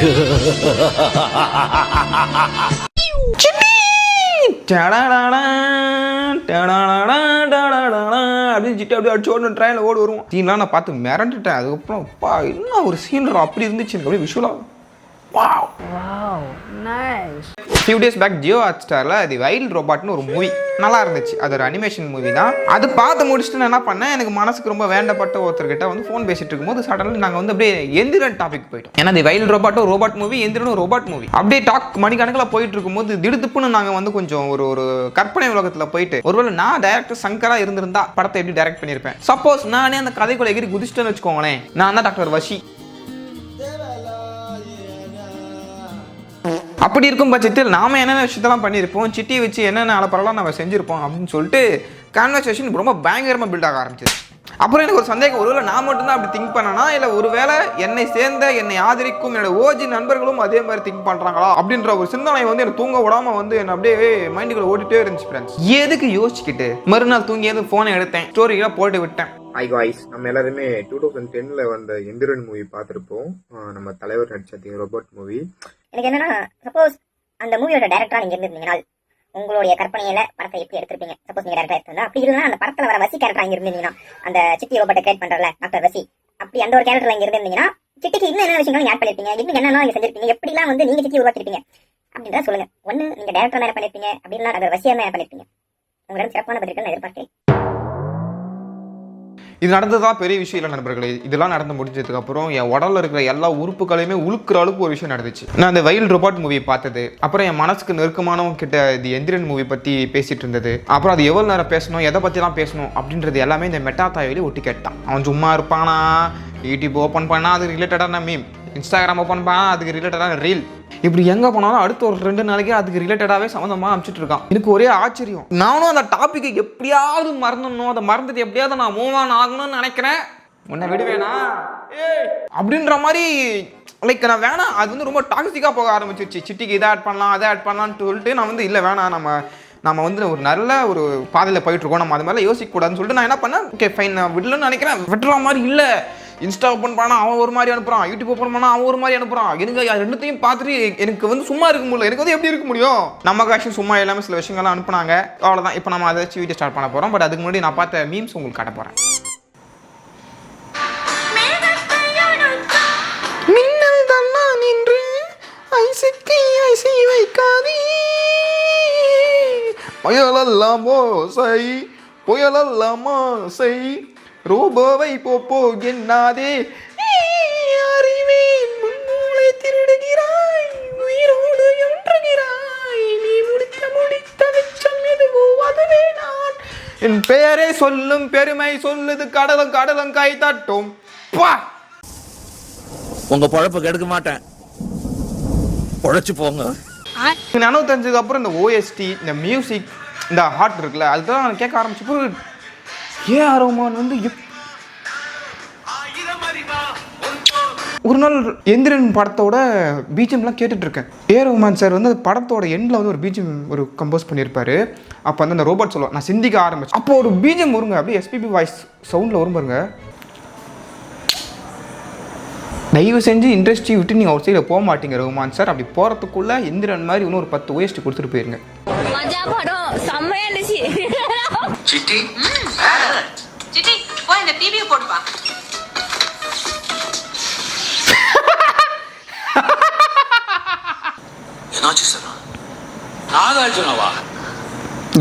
அப்படின்னு சிட்டு அப்படியே அடிச்சு ஓடணும் ட்ரெயினில் ஓடி வருவோம். சீன்லாம் நான் பார்த்து மிரண்டுட்டேன். அதுக்கப்புறம் அப்பா என்ன ஒரு சீன் அப்படி இருந்துச்சு எனக்கு அப்படியே விஷுவலாக. Wow, nice. Few days back Jio Hotstarல தி வைல்ட் ரோபாட்னு ஒரு மூவி நல்லா இருந்துச்சு. அது ஒரு அனிமேஷன் மூவி தான். அது பார்த்து முடிச்சுட்டு நான் என்ன பண்ணேன், எனக்கு மனசுக்கு ரொம்ப வேண்டப்பட்ட ஒருத்தர்கிட்ட வந்து ஃபோன் பேசிட்டு இருக்கும்போது சடன்லி நாங்கள் வந்து அப்படியே எந்திரன் டாபிக் போயிட்டோம். ஏன்னா தி வைல்ட் ரோபாட்டும் ரோபாட் மூவி, எந்திரனும் ரோபாட் மூவி. அப்படியே டாக் மணிக்கணக்கில் போயிட்டு இருக்கும்போது திடுத்துப்புன்னு நாங்கள் வந்து கொஞ்சம் ஒரு கற்பனை உலகத்தில் போயிட்டு, ஒருவேளை நான் டைரக்டர் சங்கரா இருந்திருந்தா படத்தை எப்படி டைரக்ட் பண்ணியிருப்பேன். சப்போஸ் நானே அந்த கதைக்குள்ள எகிரி குதிச்சிட்டேன்னு வச்சுக்கோங்களேன், நான் தான் டாக்டர் வஷி. அப்படி இருக்கும் பட்சத்தில் நாம என்னென்ன விஷயத்தெல்லாம் பண்ணியிருப்போம், சிட்டியை வச்சு என்னென்ன அலப்பறலாம் நம்ம செஞ்சுருப்போம் அப்படின்னு சொல்லிட்டு கான்வர்சேஷன் ரொம்ப பயங்கரமாக பில்ட் ஆக ஆரம்பிச்சிது. அப்புறம் எனக்கு ஒரு சந்தேகம், ஒருவேளை நான் மட்டும்தான் அப்படி திங்க் பண்ணனா, இல்லை ஒருவேளை என்னை சேர்ந்த என்னை ஆதரிக்கும் என்னோட ஓஜி நண்பர்களும் அதே மாதிரி திங்க் பண்ணுறாங்களா அப்படின்ற ஒரு சிந்தனை வந்து எனக்கு தூங்க விடாமல் வந்து என்ன அப்படியே மைண்டுக்குள்ள ஓடிட்டே இருந்துச்சு ஃப்ரெண்ட்ஸ். எதுக்கு யோசிச்சுக்கிட்டு மறுநாள் தூங்கியது ஃபோனை எடுத்தேன், ஸ்டோரிலாம் போட்டு விட்டேன். ஹாய் காய்ஸ், நம்ம எல்லாருமே 2010ல் வந்த எந்திரன் மூவி பார்த்துருப்போம். நம்ம தலைவர் நடிச்ச ரோபோட் மூவி. எனக்கு என்னன்னா, சப்போஸ் அந்த மூவியோட டைரக்டரா நீங்க இருந்திருந்தீங்கன்னா உங்களுடைய கற்பனையில படத்தை எப்படி எடுத்திருப்பீங்க? சப்போஸ் நீங்க டைரக்டரா எடுத்திருந்தா, அப்படி இல்லைன்னா அந்த படத்துல வர வசி கேரக்டரா இங்க இருந்தீங்கன்னா, அந்த சிட்டி ரோபோட்டை கிரியேட் பண்றல டாக்டர் வசி, அப்படி அந்த ஒரு கேரக்டர்ல இங்க இருந்தீங்கன்னா சிட்டிக்கு இன்னும் என்ன விஷயங்கள் ஆட் பண்ணிருப்பீங்க, இன்னும் என்னென்ன நீங்க செஞ்சிருப்பீங்க, எப்படிலாம் வந்து நீங்க சிட்டி உருவாக்கிருப்பீங்க அப்படின்றத சொல்லுங்க. ஒண்ணு நீங்க டைரக்டரா என்ன பண்ணிருப்பீங்க, அப்படின்னா டாக்டர் வசியா என்ன பண்ணிருப்பீங்க. உங்களிடம் சிறப்பான பதில்கள் நான் எதிர்பார்க்கிறேன். இது நடந்ததா பெரிய விஷயம் இல்லை நண்பர்களே. இதெல்லாம் நடந்து முடிஞ்சதுக்கு அப்புறம் என் உடல்ல இருக்கிற எல்லா உறுப்புகளையுமே உழுக்கிற அளவுக்கு ஒரு விஷயம் நடந்துச்சு. நான் அந்த வைல்ட் ரோபாட் மூவி பார்த்தது, அப்புறம் என் மனசுக்கு நெருக்கமானவங்க கிட்ட தி எந்திரன் மூவி பற்றி பேசிட்டு இருந்தது, அப்புறம் அது எவ்வளோ நேரம் பேசணும், எதை பற்றிலாம் பேசணும் அப்படின்றது எல்லாமே இந்த மெட்டா தாய்வழி ஒட்டி கேட்டான். அவன் சும்மா இருப்பானா, யூடியூப் ஓப்பன் பண்ணால் அதுக்கு ரிலேட்டடான மீம், இன்ஸ்டாகிராம் ஓப்பன் பண்ணால் அதுக்கு ரிலேட்டடான ரீல், இப்படி எங்கே போனாலும் அடுத்த ஒரு 2 நாளைக்கு அதுக்கு ரிலேட்டடாகவே சம்மந்தமாக அனுப்பிச்சிட்டு இருக்கான். எனக்கு ஒரே ஆச்சரியம். நானும் அந்த டாப்பிக்கை எப்படியாவது மறந்துடணும், அதை மறந்துட்டு எப்படியாவது நான் மூவ் ஆன் ஆகணும்னு நினைக்கிறேன். உன்னை விடுவேனா அப்படின்ற மாதிரி லைக் நான் வேணாம், அது வந்து ரொம்ப டாக்ஸிக்காக போக ஆரம்பிச்சிருச்சு. சிட்டிக்கு இதை ஆட் பண்ணலாம் அதை ஆட் பண்ணலான்னு சொல்லிட்டு நான் வந்து இல்லை வேணாம், நம்ம வந்து ஒரு நல்ல ஒரு பாதையில் போயிட்டுருக்கோம், நம்ம அது மாதிரிலாம் யோசிக்கக்கூடாதுன்னு சொல்லிட்டு நான் என்ன பண்ணேன், ஓகே ஃபைன் நான் விடலன்னு நினைக்கிறேன். விட்டுற மாதிரி இல்லை, இன்ஸ்டா ஓப்பன் பண்ணால் அவன் ஒரு மாதிரி அனுப்புகிறான், யூடியூப் ஓப்பன் பண்ணால் அவன் ஒரு மாதிரி அனுப்புகிறான். எனக்கு ரெண்டுத்தையும் பார்த்துட்டு எனக்கு வந்து சும்மா இருக்க முடியல. எனக்கு வந்து எப்படி இருக்க முடியும்? நமக்கு ஆக்சுவலி சும்மா எல்லாமே சில விஷயங்கள்லாம் அனுப்புனாங்க, அவ்வளோதான். இப்போ நம்ம அதை வச்சு வீடியோ ஸ்டார்ட் பண்ண போகிறோம். பட் அதுக்கு முன்னாடி நான் பார்த்த மீம்ஸ் உங்களுக்கு காட்ட போகிறேன். மின்னல் தன்னா நின்று ஐசிக்கு ஐசி வைக்காதே, புயலெல்லாம் ஓசை புயலெல்லாம் ஓசை, ரோபோவை போப்போ என்னாதே, அறிவேன் முன்னூலை திருடுகிறாய், உயிரோடு ஒன்றுகிறாய், நீ முடித்த வெச்சம் எதுவோ அதுவே நான், என் பெயரை சொல்லும் பெருமை சொல்லுது கடலும் கடலும் கை தட்டும். உங்க பொழப்பு கெடுக்க மாட்டேன், பொழைச்சு போங்க. நினைவு தெரிஞ்சதுக்கு அப்புறம் இந்த ஓஎஸ்டி, இந்த மியூசிக், இந்த ஹார்ட் இருக்குல்ல, அதுதான் நான் கேட்க ஆரம்பிச்சப்போ ஏஆர் ரஹ்மான் வந்து ஒரு நாள் எந்திரன் படத்தோட பிஜிஎம்லாம் கேட்டுட்டு இருக்கேன். ஏஆர் ரஹ்மான் சார் வந்து படத்தோட எண்டில் வந்து ஒரு பிஜிஎம் ஒரு கம்போஸ் பண்ணியிருப்பாரு. அப்போ வந்து அந்த ரோபோட் சொல்லுவான், நான் சிந்திக்க ஆரம்பிச்சேன். அப்போ ஒரு பிஜிஎம் வருங்க, அப்படியே எஸ்பிபி வாய்ஸ் சவுண்டில் வரும் பாருங்க. தயவு செஞ்சு இண்டஸ்ட்ரி விட்டு நீங்கள் அவுட் சைடில் போக மாட்டீங்க ரஹ்மான் சார். அப்படி போகிறதுக்குள்ளே எந்திரன் மாதிரி இன்னும் ஒரு 10 ஓஎஸ்டி கொடுத்துட்டு போயிருங்க. சிட்டி சிட்டி போய் இந்த டிவியை போடுப்பா. என்னாச்சு சார்? நாகார்ஜுனாவா?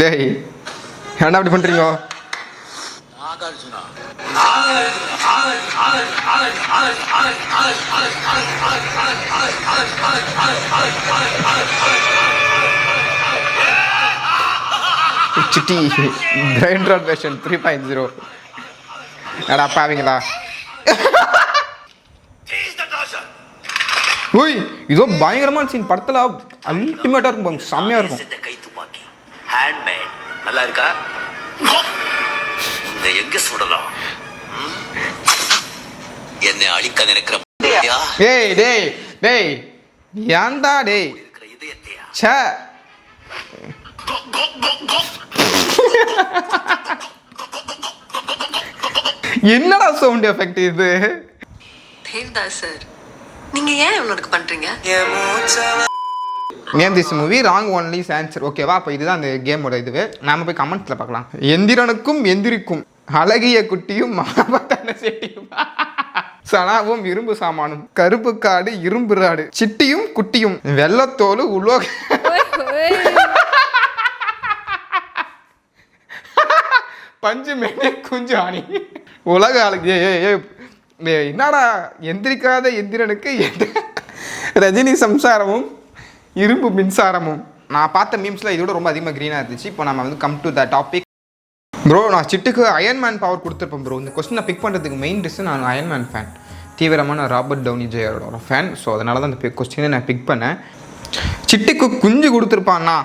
டேய் என்ன அப்படி பண்ணுறீங்க? Nagarjuna Chitti brain rod version 3.0. எடா பாவீங்களா? ஓய் இதோ பயங்கரமான சீன் படத்தில் அல்டிமேட்டாக இருக்கும், செம்மையாக இருக்கும். கை துப்பாக்கி ஹேண்ட்மேட் நல்லா இருக்கா? இந்த எங்க சுடலாம்? என்னை அழிக்க நினைக்கிற டேய் டேய் டேய் ஏன்டா டேய் இதயத்தையா? ச்சே என்னடா சவுண்ட் எஃபெக்ட் இது? தேவ்தாஸ் சார் நீங்க ஏன் இவனுக்கு பண்றீங்க? Name this movie wrong only answer. ஓகேவா? அப்போ இதுதான் அந்த கேமோட இதுவே. நாம போய் கமெண்ட்ஸில் பார்க்கலாம். எந்திரனுக்கும் எந்திரிக்கும் அழகிய குட்டியும் மகாபத்தான செட்டியும் சனாவும் இரும்பு சாமானும் கருப்பு காடு இரும்பு ராடு சிட்டியும் குட்டியும் வெள்ளத்தோடு உலோக பஞ்சு மேலே குஞ்சு ஆணி உலக அழகு. என்னடா எந்திரிக்காத எந்திரனுக்கு ரஜினி சம்சாரமும் இரும்பு மின்சாரமும். நான் பார்த்த மீம்ஸில் இதோட ரொம்ப அதிகமாக க்ரீனாக இருந்துச்சு. இப்போ நம்ம வந்து come to the topic. Bro, நான் சிட்டுக்கு அயன்மேன் பவர் கொடுத்துருப்பேன் ப்ரோ. இந்த கொஸ்டினை பிக் பண்ணுறதுக்கு மெயின் ரீசன் நான் அயன்மேன் ஃபேன், தீவிரமான ராபர்ட் டவுனி ஜூனியரோட ஃபேன். ஸோ அதனால தான் இந்த கொஸ்டினை நான் பிக் பண்ணேன். சிட்டுக்கு குஞ்சு கொடுத்துருப்பான்னா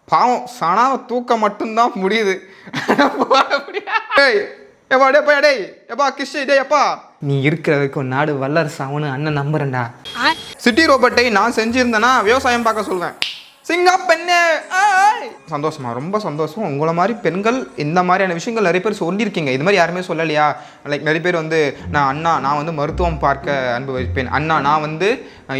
பாவம், சனாவை தூக்க மட்டும்தான் முடியுது. நீ இருக்கிற வரைக்கும் நாடு வல்லரசாவனு அண்ணன் நம்புறேன்டா. சிட்டி ரோபோட்டை நான் செஞ்சிருந்தேன்னா விவசாயம் பார்க்க சொல்வேன். சிங்கா பெண்ணே சந்தோஷமா, ரொம்ப சந்தோஷம். உங்களை மாதிரி பெண்கள் இந்த மாதிரியான விஷயங்கள் நிறைய பேர் சொல்லியிருக்கீங்க. இது மாதிரி யாருமே சொல்லலையா? லைக் நிறைய பேர் வந்து நான் வந்து மருத்துவம் பார்க்க அனுபவிப்பேன் அண்ணா, நான் வந்து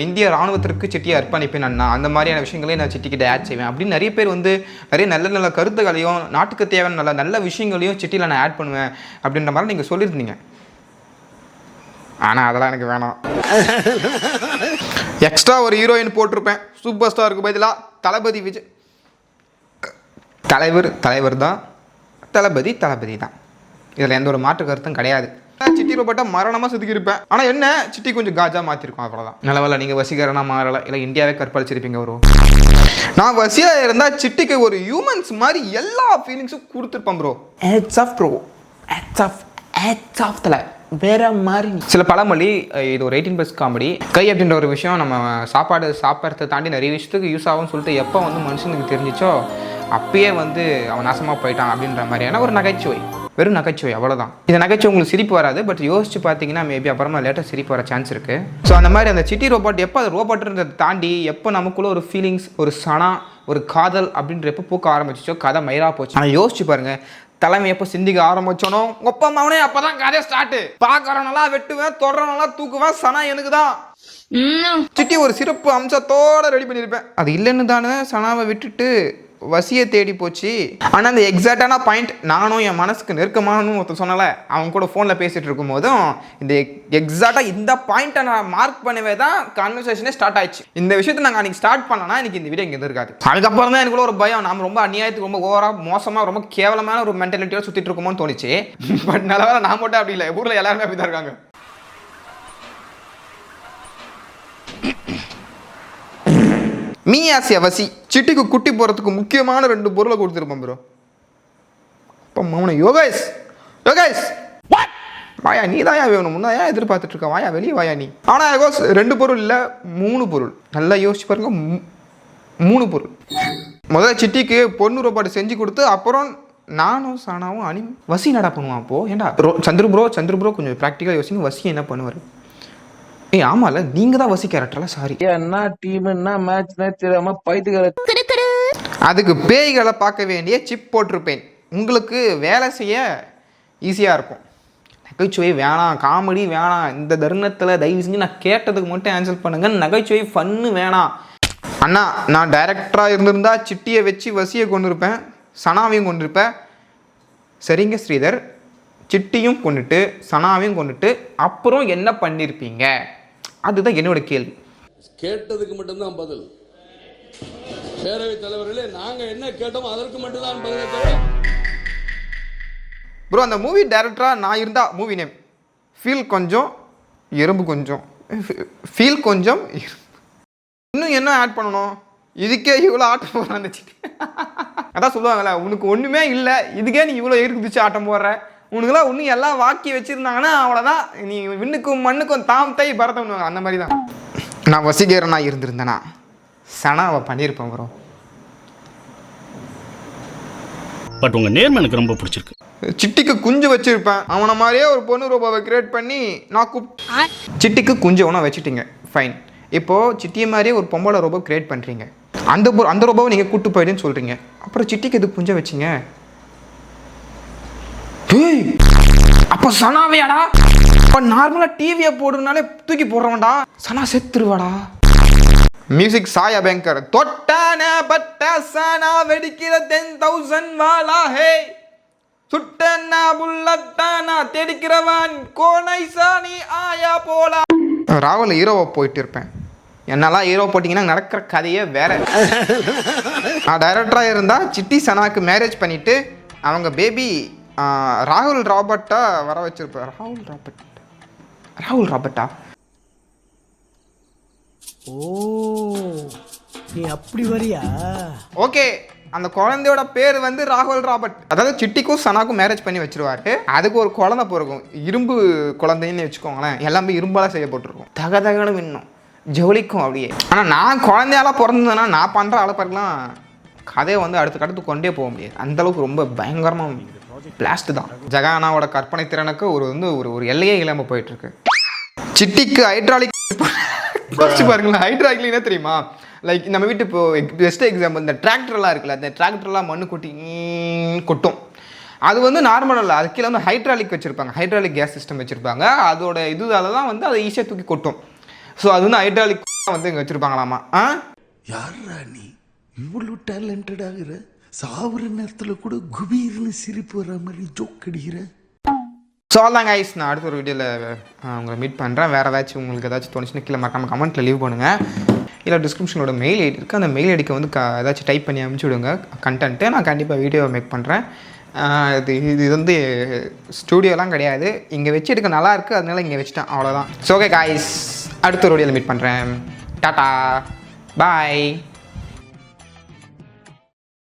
இந்திய ராணுவத்திற்கு சிட்டியை அர்ப்பணிப்பேன் அண்ணா, அந்த மாதிரியான விஷயங்களையும் நான் சிட்டிக்கிட்ட ஆட் செய்வேன் அப்படின்னு நிறைய பேர் வந்து நிறைய நல்ல நல்ல கருத்துக்களையும் நாட்டுக்கு தேவையான நல்ல நல்ல விஷயங்களையும் சிட்டியில் நான் ஆட் பண்ணுவேன் அப்படின்ற மாதிரி நீங்கள் சொல்லியிருந்தீங்க. ஆனால் அதெல்லாம் எனக்கு வேணாம். எக்ஸ்ட்ரா ஒரு ஹீரோயின் போட்டிருப்பேன் சூப்பர் ஸ்டாருக்கு பதிலாக. தளபதி விஜய் தலைவர் தான், தளபதி தான். இதில் எந்த ஒரு மாற்று கருத்தும் கிடையாது. சிட்டி ரோபோட்டை மரணமாக செதுக்கியிருப்பேன். ஆனால் என்ன, சிட்டி கொஞ்சம் காஜா மாற்றிருக்கோம், அவ்வளோதான். நல்லவேளை நீங்கள் வசீகரனாக மாறலை, இல்லை இந்தியாவே கற்பழிச்சிருப்பீங்க. வரும் நான் வசியாக இருந்தால் சிட்டிக்கு ஒரு ஹியூமன்ஸ் மாதிரி எல்லா ஃபீலிங்ஸும் கொடுத்துருப்பேன் ப்ரோ. ஹேட்ஸ் ஆஃப் தலை வேற மாதிரி. சில பழமொழி, இது ஒரு 18+ காமெடி. கை அப்படின்ற ஒரு விஷயம் நம்ம சாப்பிட்றதை தாண்டி நிறைய விஷயத்துக்கு யூஸ் ஆகும்னு சொல்லிட்டு எப்போ வந்து மனுஷனுக்கு தெரிஞ்சிச்சோ அப்பயே வந்து அவன் நாசமாக போயிட்டான் அப்படின்ற மாதிரியான ஒரு நகைச்சுவை, வெறும் நகைச்சுவை, அவ்வளோதான். இந்த நகைச்சுவை உங்களுக்கு சிரிப்பு வராது, பட் யோசிச்சு பார்த்தீங்கன்னா மேபி அப்புறமா லேட்டாக சிரிப்பு வர சான்ஸ் இருக்குது. ஸோ அந்த மாதிரி அந்த சிட்டி ரோபோட் எப்போ அது ரோபோட்டுன்றதை தாண்டி எப்போ நமக்குள்ள ஒரு ஃபீலிங்ஸ், ஒரு சனா, ஒரு காதல் அப்படின்ற எப்போ பூக்க ஆரம்பிச்சிச்சோ கதை மயிரா போச்சு. ஆனால் யோசிச்சு பாருங்க, தலைமை எப்போ சிந்திக்க ஆரம்பிச்சோனோ ஒப்பமாவனே அப்பதான் கதை ஸ்டார்ட். பார்க்கறவனெல்லாம் வெட்டுவேன், தொடரவனெல்லாம் தூக்குவேன், சனா எனக்கு தான். சிட்டி ஒரு சிறப்பு அம்சத்தோட ரெடி பண்ணியிருப்பேன். அது இல்லைன்னு தானே சனாவை விட்டுட்டு வசியை தேடி போச்சு. ஆனால் அந்த எக்ஸாக்டான பாயிண்ட், நானும் என் மனசுக்கு நெருக்கமானு ஒருத்தர் சொன்னல, அவங்க கூட ஃபோனில் பேசிகிட்டு இருக்கும் போதும் இந்த எக்ஸாக்டாக இந்த பாயிண்ட்டை நான் மார்க் பண்ணவே தான் கான்வர்சேஷனே ஸ்டார்ட் ஆயிடுச்சு. இந்த விஷயத்தை நாங்கள் அன்றைக்கி ஸ்டார்ட் பண்ணனா இன்றைக்கி இந்த வீடியோ இங்கே இருக்காது. அதுக்கப்புறம் தான் எனக்குள்ள ஒரு பயம், நாம் ரொம்ப அநியாயத்துக்கு ரொம்ப ஓவராக மோசமாக ரொம்ப கேவலமான ஒரு மென்டாலிட்டியோட சுற்றிட்டு இருக்கோமோன்னு தோணுச்சு. பட் நல்லவேளை நான் மட்டும் அப்படி இல்லை, ஊரில் எல்லாருமே அப்படி தான் இருக்காங்க. மீயாசிய வசி சிட்டிக்கு குட்டி போகிறதுக்கு முக்கியமான 2 பொருளை கொடுத்துருப்போம் ப்ரோ. இப்போ மௌன யோகேஷ் வாயா, நீ தான் வேணும், முன்னா ஏன் எதிர்பார்த்துட்டு இருக்க, வாயா வெளியே வாயா நீ. ஆனால் யோகேஷ் 2 பொருள் இல்லை 3 பொருள். நல்லா யோசிச்சு பாருங்க, 3 பொருள். முதல்ல சிட்டிக்கு பொண்ணு ரோபாட்டு செஞ்சு கொடுத்து அப்புறம் நானும் சானாவும் வசி என்னடா பண்ணுவான். அப்போது ஏன்டா சந்துரு ப்ரோ கொஞ்சம் ப்ராக்டிக்கலாக யோசிங்க, வசி என்ன பண்ணுவார்? ஆமால, நீங்க தான் வசி கேரக்டர்ல. சாரி, என்ன டீம் என்ன மேட்ச் தெரியாம பைத்துக்கிற. அதுக்கு பேய்களை பார்க்க வேண்டிய சிப் போட்டிருப்பேன். உங்களுக்கு வேலை செய்ய ஈஸியாக இருக்கும். நகைச்சுவை வேணாம், காமெடி வேணாம். இந்த தருணத்தில் தயவு செஞ்சு நான் கேட்டதுக்கு மட்டும் ஆன்சர் பண்ணுங்க. நகைச்சுவை ஃபன்னு வேணாம். அண்ணா, நான் டைரக்டராக இருந்திருந்தா சிட்டியை வச்சு வசியை கொண்டிருப்பேன், சனாவையும் கொண்டிருப்பேன். சரிங்க ஸ்ரீதர், சிட்டியும் கொண்டுட்டு சனாவையும் கொண்டுட்டு அப்புறம் என்ன பண்ணியிருப்பீங்க? அதுதான் என்னோட கேள்வி. கேட்டதுக்கு மட்டும்தான் பதில். பேரவைத் தலைவர்களே, நாங்க என்ன கேட்டோமோ அதற்கு மட்டும்தான் பதில். ப்ரோ, அந்த மூவி டைரக்டராக நான் இருந்தால் மூவி நேம் ஃபீல் கொஞ்சம் எறும்பு கொஞ்சம் இன்னும் என்ன ஆட் பண்ணணும்? இதுக்கே இவ்வளோ ஆட்டம் போடுற அந்த சிட்டி. அதான் சொல்லுவாங்கல்ல, உனக்கு ஒன்றுமே இல்லை, இதுக்கே நீ இவ்வளோ இருக்குதுச்சு ஆட்டம் போடுற. உனக்குலாம் இன்னும் எல்லாம் வாக்கி வச்சுருந்தாங்கன்னா அவ்வளோதான், நீ விண்ணுக்கும் மண்ணுக்கும் தாம் தை பரதம். அந்த மாதிரி தான் நான் வசீகரனா இருந்திருந்தேனா சனாவை பண்ணியிருப்பேன் ப்ரோ. பட் உங்கள் நேர்மை எனக்கு ரொம்ப பிடிச்சிருக்கு. சிட்டிக்கு குஞ்சு வச்சுருப்பேன். அவனை மாதிரியே ஒரு பொண்ணு ரோபாவை கிரியேட் பண்ணி நான் சிட்டிக்கு குஞ்சு ஒன்றா வச்சுட்டிங்க, ஃபைன். இப்போது சிட்டியை மாதிரியே ஒரு பொம்பளை ரோபோ கிரியேட் பண்ணுறீங்க. அந்த ரோபோவை நீங்கள் கூப்பிட்டு போயிடுன்னு சொல்கிறீங்க. அப்புறம் சிட்டிக்கு எது குஞ்சை வச்சிங்க? அப்போ சனாவையாடா நார்மலாக டிவியை போடுறதுனாலே தூக்கி போடுறவன்டா. சனா செத்துருவாடா. மியூசிக் சாய் அபேங்கர். தொட்டான பட்ட சனா வெடிக்கிற 10,000 வாலா ஹே சுட்டனா புல்லட்டானா தேடிக்கிறவன் கோனை சாணி ஆயா போலா. ராகுல் ஹீரோவை போயிட்டு இருப்பேன். என்னெல்லாம் ஹீரோ போட்டிங்கன்னா நடக்கிற கதையே வேற. நான் டைரக்டராக இருந்தால் சிட்டி சனாக்கு மேரேஜ் பண்ணிவிட்டு அவங்க பேபி ராகுல் ராபர்ட்டா வர வச்சிருப்பேன். ராகுல் ராபர்ட்டா. ஓ நீ அப்படி வரியா? ஓகே, அந்த குழந்தையோட பேர் வந்து ராகுல் ராபர்ட். அதாவது சிட்டிக்கும் சனாக்கும் மேரேஜ் பண்ணி வச்சிருவாரு. அதுக்கு ஒரு குழந்தை பிறக்கும், இரும்பு குழந்தைன்னு வச்சுக்கோங்களேன். எல்லாமே இரும்பால செய்யப்பட்டிருக்கும். தகதகன்னு இன்னும் ஜொலிக்கும் அப்படியே. ஆனால் நான் குழந்தையால பிறந்ததுன்னா நான் பண்ணுற அளப்பெல்லாம் கதையை வந்து அடுத்து கொண்டே போக முடியாது. அந்தளவுக்கு ரொம்ப பயங்கரமாக பிளாஸ்ட் தான். ஜெகானாவோட கற்பனை திறனுக்கு ஒரு எல்லையே இல்லாமல் போயிட்டுருக்கு. சிட்டிக்கு ஹைட்ராலிக் பாருங்களேன். ஹைட்ராலிக்னா தெரியுமா? லைக் நம்ம வீட்டு இப்போ பெஸ்ட் எக்ஸாம்பிள் இந்த டிராக்டர்லாம் இருக்குல்ல, அந்த டிராக்டர்லாம் மண்ணு கொட்டும். அது வந்து நார்மல் இல்லை, அது கீழே வந்து ஹைட்ராலிக் வச்சுருப்பாங்க. ஹைட்ராலிக் கேஸ் சிஸ்டம் வச்சுருப்பாங்க. அதோட இதுதால தான் வந்து அதை ஈஸியாக தூக்கி கொட்டும். ஸோ அது வந்து ஹைட்ராலிக் வந்து இங்கே வச்சுருப்பாங்களாமா. யாரா நீ இவ்வளவு டேலண்டட் ஆகுற? சாவுற நேரத்தில் கூட குபீர்னு சிரிப்பு வர மாதிரி ஜோக் அடிக்கிற. ஸோ அதான் கைஸ், நான் அடுத்த ஒரு வீடியோவில் உங்களை மீட் பண்ணுறேன். வேறு ஏதாச்சும் உங்களுக்கு ஏதாச்சும் தோணுச்சுன்னா கீழே மறக்காமல் கமெண்ட்டில் லீவ் பண்ணுங்கள். இல்லை டிஸ்கிரிப்ஷனோட மெயில் ஐடி இருக்குது, அந்த மெயில் ஐடிக்கு வந்து ஏதாச்சும் டைப் பண்ணி அனுப்பிச்சி விடுங்க கண்டென்ட்டு. நான் கண்டிப்பாக வீடியோ மேக் பண்ணுறேன். இது வந்து ஸ்டூடியோலாம் கிடையாது, இங்கே வச்சு எடுக்க நல்லா இருக்குது, அதனால இங்கே வச்சுட்டேன், அவ்வளோதான். ஸோ ஓகே கைஸ், அடுத்த ஒரு வீடியோவில் மீட் பண்ணுறேன். டாட்டா பாய்.